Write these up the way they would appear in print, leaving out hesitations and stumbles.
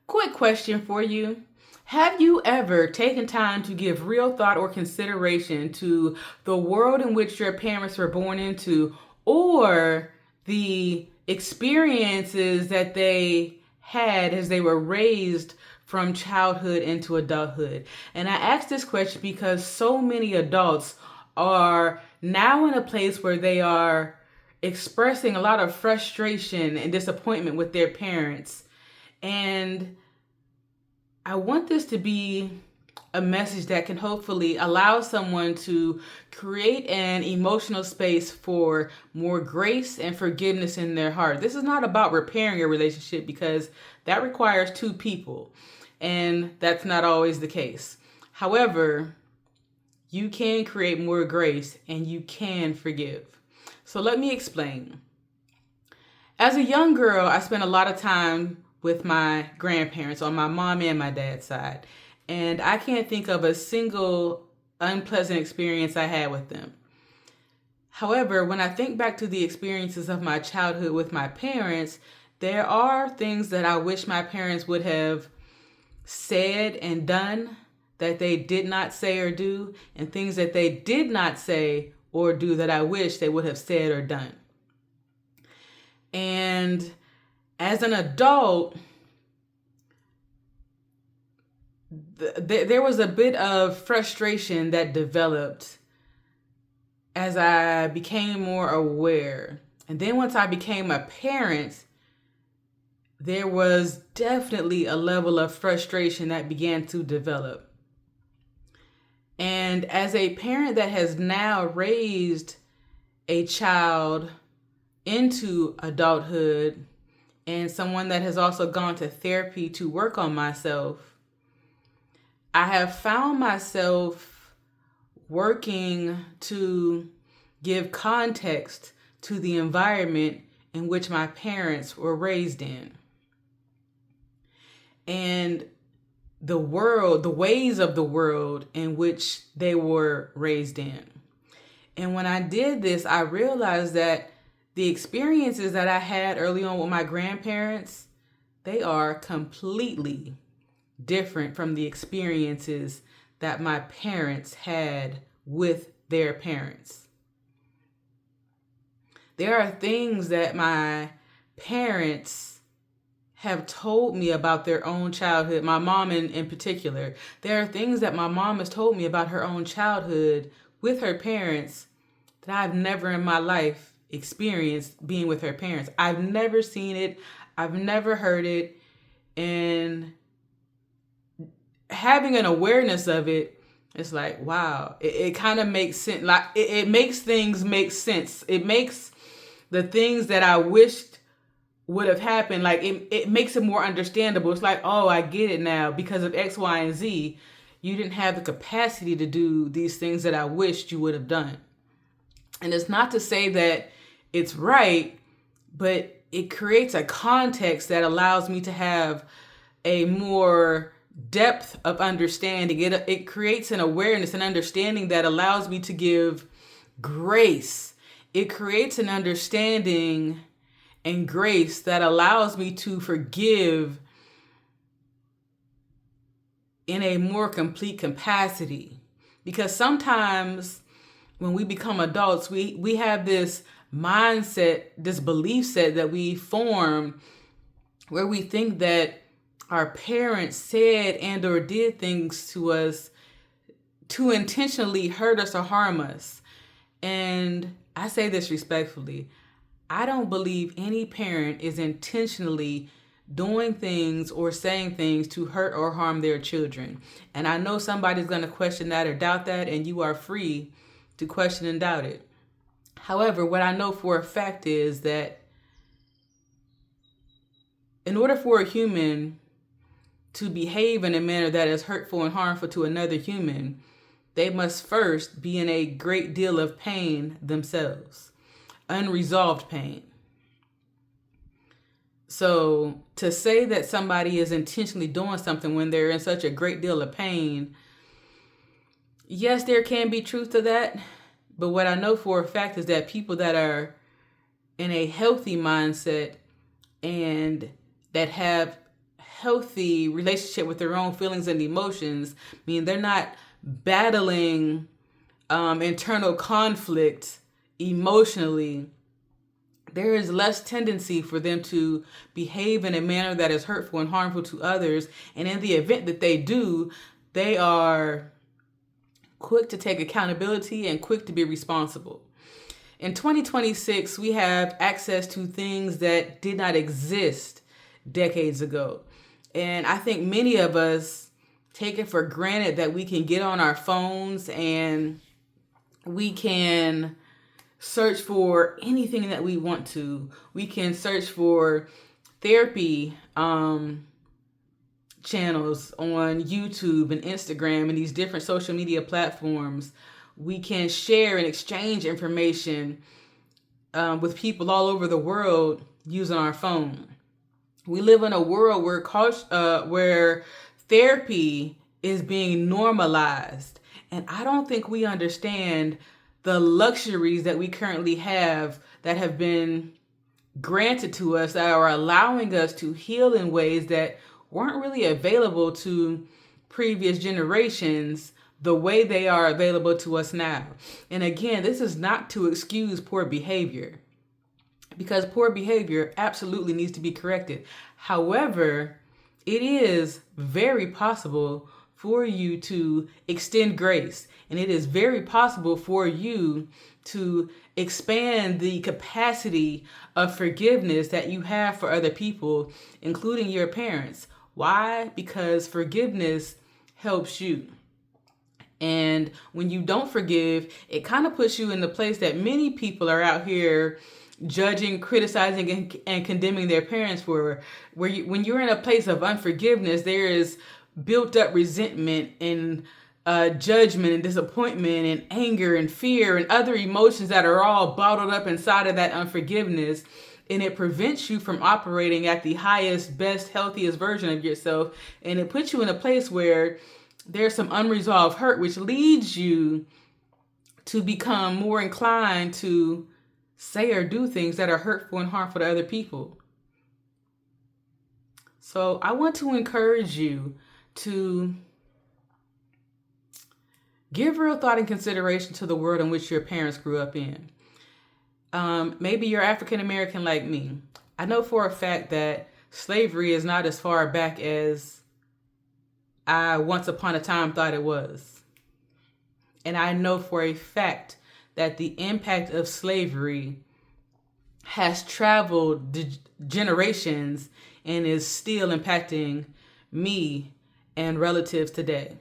Quick question for you. Have you ever taken time to give real thought or consideration to the world in which your parents were born into or the experiences that they had as they were raised from childhood into adulthood? And I ask this question because so many adults are now in a place where they are expressing a lot of frustration and disappointment with their parents. And I want this to be a message that can hopefully allow someone to create an emotional space for more grace and forgiveness in their heart. This is not about repairing a relationship because that requires two people, and that's not always the case. However, you can create more grace and you can forgive. So let me explain. As a young girl, I spent a lot of time with my grandparents on my mom and my dad's side. And I can't think of a single unpleasant experience I had with them. However, when I think back to the experiences of my childhood with my parents, there are things that I wish my parents would have said and done that they did not say or do, and things that they did not say or do that I wish they would have said or done. And as an adult, there was a bit of frustration that developed as I became more aware. And then once I became a parent, there was definitely a level of frustration that began to develop. And as a parent that has now raised a child into adulthood, and someone that has also gone to therapy to work on myself, I have found myself working to give context to the environment in which my parents were raised in. And the ways of the world in which they were raised in. And when I did this, I realized that the experiences that I had early on with my grandparents, they are completely different from the experiences that my parents had with their parents. There are things that my parents have told me about their own childhood, my mom in particular. There are things that my mom has told me about her own childhood with her parents that I've never in my life experienced being with her parents. I've never seen it. I've never heard it. And having an awareness of it, it's like, wow, it kind of makes sense. Like it makes things make sense. It makes the things that I wished would have happened, like it makes it more understandable. It's like, oh, I get it now. Because of X, Y, and Z, you didn't have the capacity to do these things that I wished you would have done. And it's not to say that it's right, but it creates a context that allows me to have a more depth of understanding. It creates an awareness and understanding that allows me to give grace. It creates an understanding and grace that allows me to forgive in a more complete capacity. Because sometimes when we become adults, we have this mindset, this belief set that we form where we think that our parents said and or did things to us to intentionally hurt us or harm us. And I say this respectfully. I don't believe any parent is intentionally doing things or saying things to hurt or harm their children. And I know somebody's going to question that or doubt that, and you are free to question and doubt it. However, what I know for a fact is that in order for a human to behave in a manner that is hurtful and harmful to another human, they must first be in a great deal of pain themselves. Unresolved pain. So to say that somebody is intentionally doing something when they're in such a great deal of pain, yes, there can be truth to that. But what I know for a fact is that people that are in a healthy mindset and that have healthy relationship with their own feelings and emotions, meaning they're not battling internal conflict emotionally, there is less tendency for them to behave in a manner that is hurtful and harmful to others. And in the event that they do, they are quick to take accountability and quick to be responsible. In 2026, we have access to things that did not exist decades ago. And I think many of us take it for granted that we can get on our phones and we can search for anything that we want to. We can search for therapy channels on YouTube and Instagram and these different social media platforms. We can share and exchange information with people all over the world using our phone. We live in a world where therapy is being normalized. And I don't think we understand the luxuries that we currently have that have been granted to us that are allowing us to heal in ways that weren't really available to previous generations the way they are available to us now. And again, this is not to excuse poor behavior, because poor behavior absolutely needs to be corrected. However, it is very possible for you to extend grace, and it is very possible for you to expand the capacity of forgiveness that you have for other people, including your parents. Why? Because forgiveness helps you. And when you don't forgive, it kind of puts you in the place that many people are out here judging, criticizing, and condemning their parents for. When you're in a place of unforgiveness, there is built up resentment and judgment and disappointment and anger and fear and other emotions that are all bottled up inside of that unforgiveness. And it prevents you from operating at the highest, best, healthiest version of yourself. And it puts you in a place where there's some unresolved hurt, which leads you to become more inclined to say or do things that are hurtful and harmful to other people. So I want to encourage you to give real thought and consideration to the world in which your parents grew up in. Maybe you're African American like me. I know for a fact that slavery is not as far back as I once upon a time thought it was. And I know for a fact that the impact of slavery has traveled generations and is still impacting me and relatives today.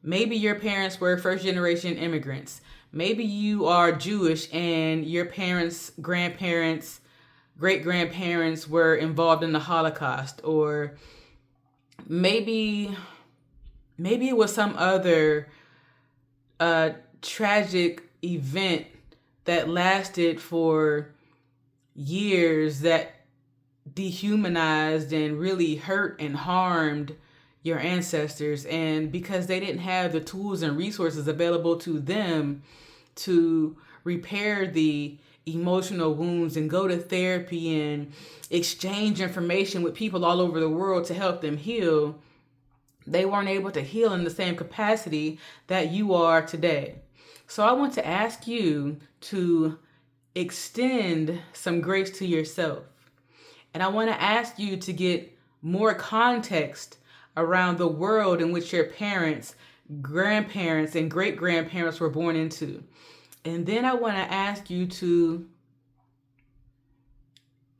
Maybe your parents were first generation immigrants. Maybe you are Jewish and your parents, grandparents, great grandparents were involved in the Holocaust, or maybe it was some other tragic event that lasted for years that dehumanized and really hurt and harmed your ancestors. And because they didn't have the tools and resources available to them to repair the emotional wounds and go to therapy and exchange information with people all over the world to help them heal, they weren't able to heal in the same capacity that you are today. So I want to ask you to extend some grace to yourself. And I want to ask you to get more context around the world in which your parents, grandparents, and great-grandparents were born into. And then I want to ask you to,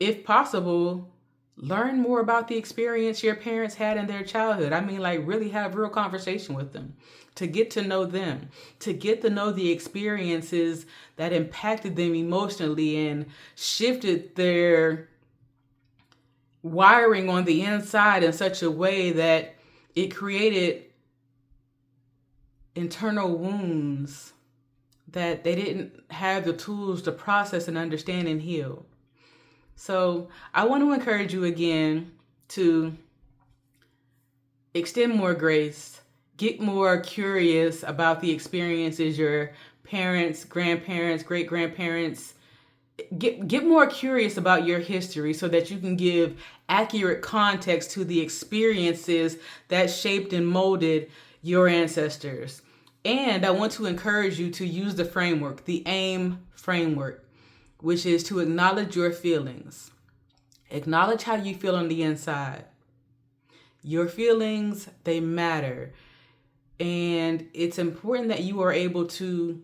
if possible, learn more about the experience your parents had in their childhood. I mean, like, really have real conversation with them, to get to know them, to get to know the experiences that impacted them emotionally and shifted their wiring on the inside in such a way that it created internal wounds that they didn't have the tools to process and understand and heal. So I want to encourage you again to extend more grace, get more curious about the experiences your parents, grandparents, great-grandparents, get more curious about your history so that you can give accurate context to the experiences that shaped and molded your ancestors. And I want to encourage you to use the framework, the AIM framework, which is to acknowledge your feelings. Acknowledge how you feel on the inside. Your feelings, they matter. And it's important that you are able to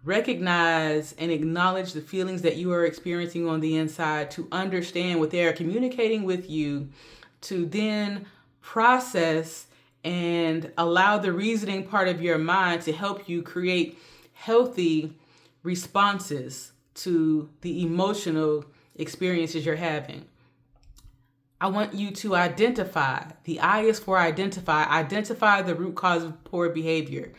recognize and acknowledge the feelings that you are experiencing on the inside, to understand what they are communicating with you, to then process and allow the reasoning part of your mind to help you create healthy responses to the emotional experiences you're having. I want you to identify. The I is for identify. Identify the root cause of poor behavior.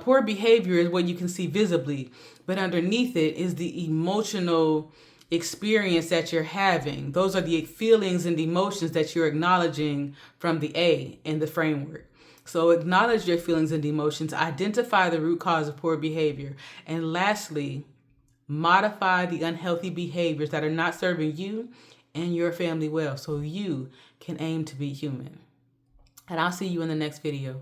Poor behavior is what you can see visibly, but underneath it is the emotional experience that you're having. Those are the feelings and emotions that you're acknowledging from the A in the framework. So acknowledge your feelings and emotions, identify the root cause of poor behavior, and lastly, modify the unhealthy behaviors that are not serving you and your family well, so you can aim to be human. And I'll see you in the next video.